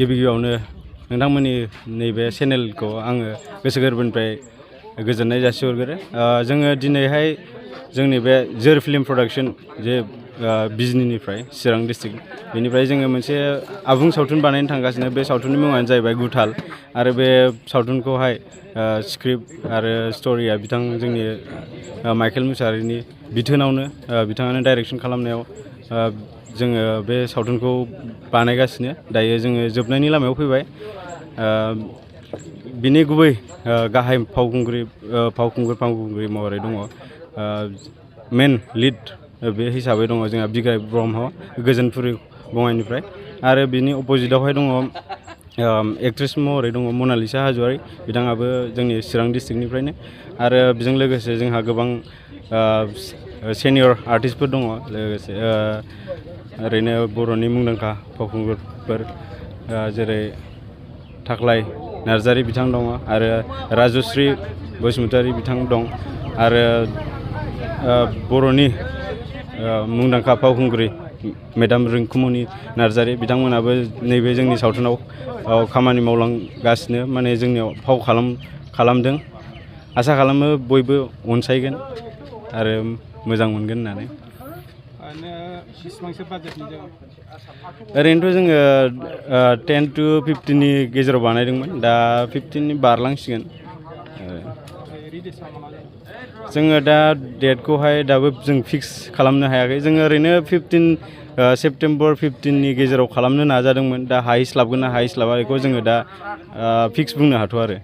गिबियावनो नोंथांमोननि नैबे चेनेलखौ आङो गोसो गोरबोनिफ्राय गोजोननाय जासिहरग्रो। जोङो दिनैहाय जोंनि बे जोर फिल्म प्रडाक्शन जे बिजनीनिफ्राय चिरां डिस्ट्रिक्ट बेनिफ्राय जोङो मोनसे आबुं सावथुन बानायनो थांगासिनो। बे सावथुननि मुङानो जाहैबाय गुथाल आरो बे सावथुनखौहाय स्क्रिप्ट आरो स्ट'रिया बिथां जोंनि माइकेल मुसाहारिनि बिथोनावनो बिथाङानो डाइरेक्सन खालामनायाव जोङो बे सावथुनखौ बानायगासिनो। दायो जोङो जोबनायनि लामायाव फैबाय। बिनि गुबै गाहाय फावखुंग्रि महरै दङ मेन लिड बे हिसाबै दङ जोंहा बिग्राय ब्रह्म गोजोनपुरि बङाइनिफ्राय आरो बिनि अपोजिटआवहाय दङ एक्ट्रेस महरै दङ मनालिसा हाज'वारि बिथाङाबो जोंनि चिरां डिस्ट्रिक्टनिफ्रायनो आरो बेजों लोगोसे जोंहा गोबां सिनियर आर्टिस्टफोर दङ। लोगोसे ओरैनो बर'नि मुंदांखा फावखुंगुरफोर जेरै थाख्लाय नार्जारि बिथां दङ आरो राजश्री बसुमतारी बिथां दं आरो बर'नि मुंदांखा फावखुंग्रि मेडाम रिंकुमनि नार्जारि बिथांमोनाबो नैबे जोंनि सावथुनाव खामानि मावलांगासिनो माने जोंनियाव फाव खालामदों। आसा खालामो बयबो अनसायगोन आरो मोजां मोनगोन होननानै। ओरैनोथ' जोङो 10 to 15नि गेजेराव बानायदोंमोन, दा 15नि बारलांसिगोन। जोङो दा डेटखौहाय दाबो जों फिक्स खालामनो हायाखै। जोङो ओरैनो 15 सेप्तेम्बर 15नि गेजेराव खालामनो नाजादोंमोन। दा हाहैस्लाबगोन ना हाहैस्लाबा बेखौ जोङो दा फिक्स बुंनो हाथ'आ आरो।